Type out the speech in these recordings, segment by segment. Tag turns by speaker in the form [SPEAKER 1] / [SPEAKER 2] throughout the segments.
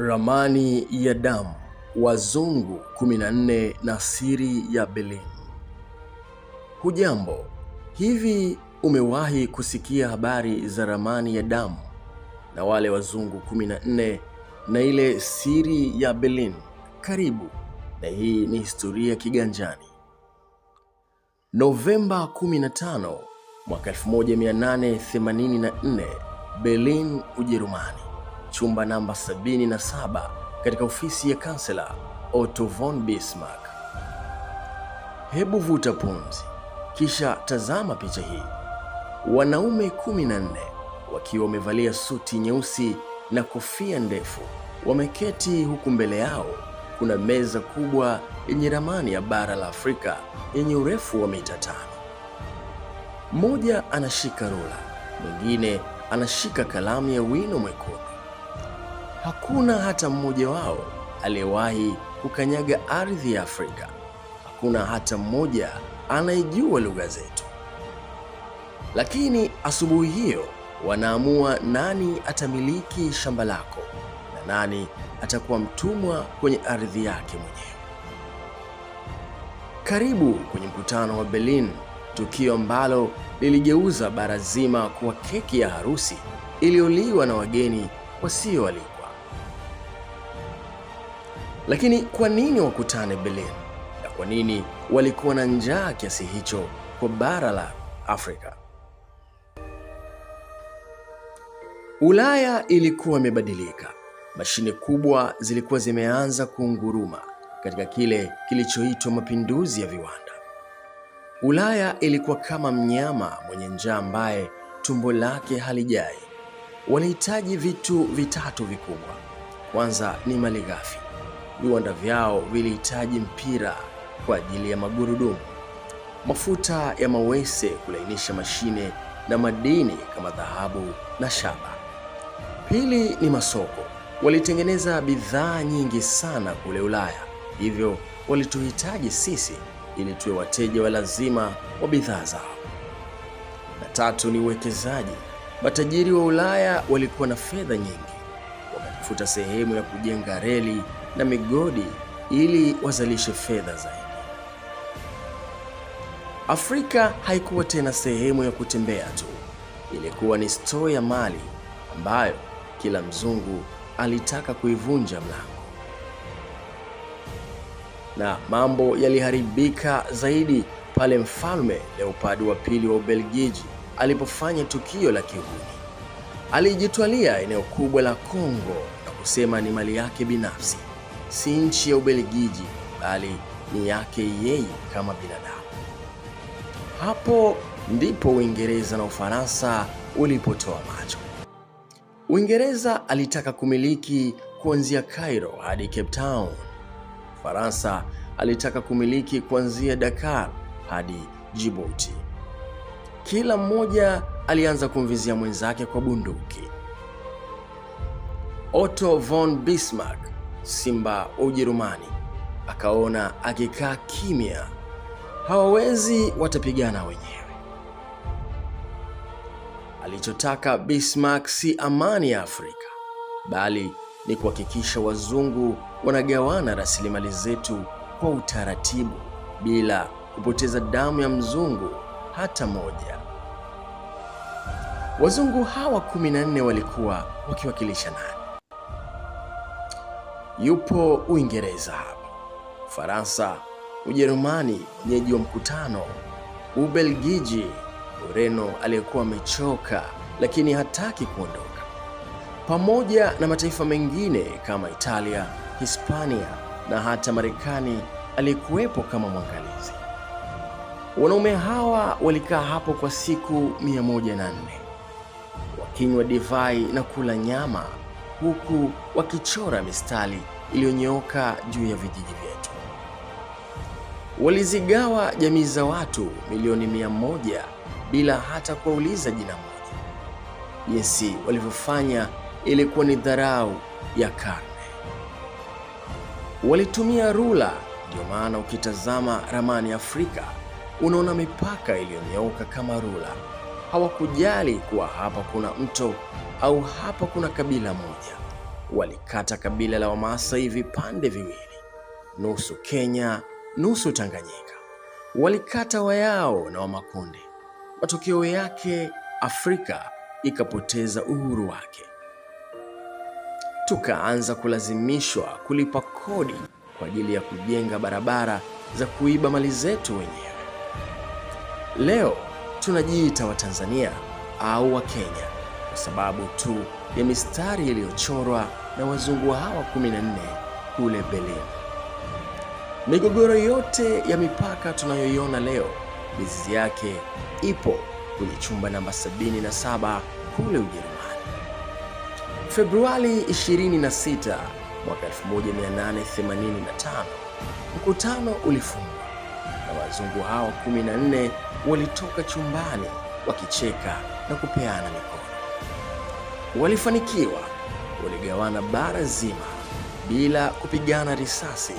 [SPEAKER 1] Ramani ya damu, wazungu 14 na siri ya Berlin. Hujambo, hivi umewahi kusikia habari za ramani ya damu na wale wazungu 14 na ile siri ya Berlin? Karibu, na hii ni historia kiganjani. Novemba 15 mwaka 1884, Berlin, Ujerumani. Chumba namba 77 katika ofisi ya kansela Otto von Bismarck. Hebu vuta pumzi, kisha tazama picha hii. Wanaume 14 wakiwa wamevalia suti nyeusi na kofia ndefu wameketi, huku mbele yao kuna meza kubwa yenye ramani ya bara la Afrika yenye urefu wa mita 5. Mmoja anashika rula, mwingine anashika kalamu ya wino mwekundu. Hakuna hata mmoja wao aliyewahi kukanyaga ardhi ya Afrika. Hakuna hata mmoja anayejua lugha zetu. Lakini asubuhi hiyo wanaamua nani atamiliki shamba lako na nani atakuwa mtumwa kwenye ardhi yake mwenyewe. Karibu kwenye mkutano wa Berlin, tukio ambalo liligeuza bara zima kuwa keki ya harusi iliyoliwa na wageni wasioalikwa. Lakini kwa nini wakutane Berlin? Na kwa nini walikuwa na njaa kiasi hicho kwa bara la Afrika? Ulaya ilikuwa imebadilika. Mashine kubwa zilikuwa zimeanza kunguruma katika kile kilichoitwa mapinduzi ya viwanda. Ulaya ilikuwa kama mnyama mwenye njaa ambaye tumbo lake halijai. Walihitaji vitu vitatu vikubwa. Kwanza ni malighafi. Viwanda vyao vilihitaji mpira kwa ajili ya magurudumu, mafuta ya mawese kulainisha mashine, na madini kama dhahabu na shaba. Pili ni masoko. Walitengeneza bidhaa nyingi sana kule Ulaya, hivyo walituhitaji sisi ili tuwe wateja wa lazima wa bidhaa zao. Na tatu ni uwekezaji. Matajiri wa Ulaya walikuwa na fedha nyingi, wakatafuta sehemu ya kujenga reli na migodi ili wazalishe fedha zaidi. Afrika haikuwa tena sehemu ya kutembea tu. Ilikuwa ni store ya mali ambayo kila mzungu alitaka kuivunja mlango. Na mambo yaliharibika zaidi pale Mfalme Leopold wa pili wa Ubelgiji alipofanya tukio la kihuni. Alijitwalia eneo kubwa la Kongo na kusema ni mali yake binafsi, si nchi ya Ubelgiji bali ni yake yeye kama binadamu. Hapo ndipo Uingereza na Ufaransa ulipotoa macho. Uingereza alitaka kumiliki kuanzia Cairo hadi Cape Town. Ufaransa alitaka kumiliki kuanzia Dakar hadi Djibouti. Kila mmoja alianza kumvizia mwenzake kwa bunduki. Otto von Bismarck, simba wa Ujerumani, akaona akikaa kimya, hawawezi, watapigana wenyewe. Alichotaka Bismarck si amani ya Afrika, bali ni kuhakikisha wazungu wanagawana rasilimali zetu kwa utaratibu bila kupoteza damu ya mzungu hata moja. Wazungu hawa 14 walikuwa wakiwakilisha nani? Yupo Uingereza hapa, Ufaransa, Ujerumani mwenyeji wa mkutano, Ubelgiji, Ureno aliyekuwa amechoka lakini hataki kuondoka, pamoja na mataifa mengine kama Italia, Hispania na hata Marekani aliyekuwepo kama mwangalizi. Wanaume hawa walikaa hapo kwa siku 104 wakinywa divai na kula nyama, huku wakichora mistari iliyonyooka juu ya vijiji vyetu. Walizigawa jamii za watu milioni 100 bila hata kuuliza jina moja. Jinsi walivyofanya ilikuwa ni dharau ya karne. Walitumia rula, ndio maana ukitazama ramani ya Afrika unaona mipaka iliyonyooka kama rula. Hawakujali kuwa hapa kuna mto au hapa kuna kabila moja. walikata kabila la Wamasai vipande viwili, nusu Kenya, nusu Tanganyika. Walikata Wayao na Wamakonde. Matokeo yake Afrika ikapoteza uhuru wake. Tukaanza kulazimishwa kulipa kodi kwa ajili ya kujenga barabara za kuiba mali zetu wenyewe. Leo tunajiita Watanzania au Wakenya kwa sababu tu ya mistari iliyochorwa na wazungu hawa 14 kule Berlin. Migogoro yote ya mipaka tunayoiona leo, mizizi yake ipo kwenye chumba namba 77 kule Ujerumani. Februari 26 mwaka 1885, mkutano ulifungwa na wazungu hao 14 walitoka chumbani wakicheka na kupeana mikono. Walifanikiwa, waligawana bara zima bila kupigana risasi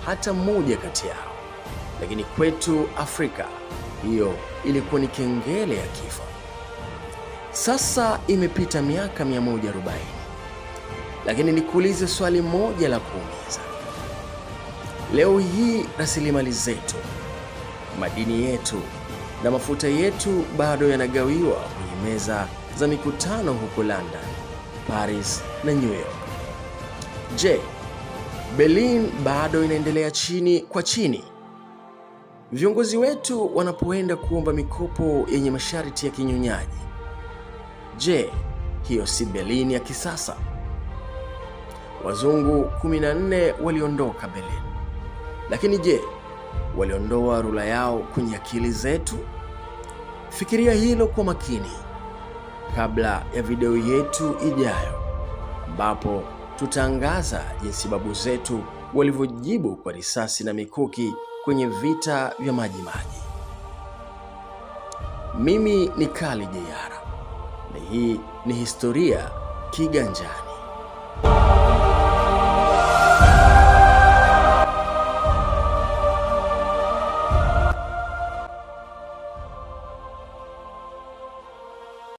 [SPEAKER 1] hata mmoja kati yao. Lakini kwetu Afrika, hiyo ilikuwa ni kengele ya kifo. Sasa imepita miaka 140. Lakini nikuulize swali moja la kuumiza. Leo hii rasilimali zetu, madini yetu na mafuta yetu bado yanagawiwa kwenye meza za mikutano huko London, Paris na New York. Je, Berlin bado inaendelea chini kwa chini? Viongozi wetu wanapoenda kuomba mikopo yenye masharti ya kinyonyaji, je, hiyo si Berlin ya kisasa? Wazungu 14 waliondoka Berlin. Lakini je, waliondoa rula yao kwenye akili zetu? Fikiria hilo kwa makini kabla ya video yetu ijayo, ambapo tutaangaza jinsi babu zetu walivyojibu kwa risasi na mikuki kwenye vita vya Majimaji. Mimi ni Kali Jr. na hii ni Historia Kiganjani.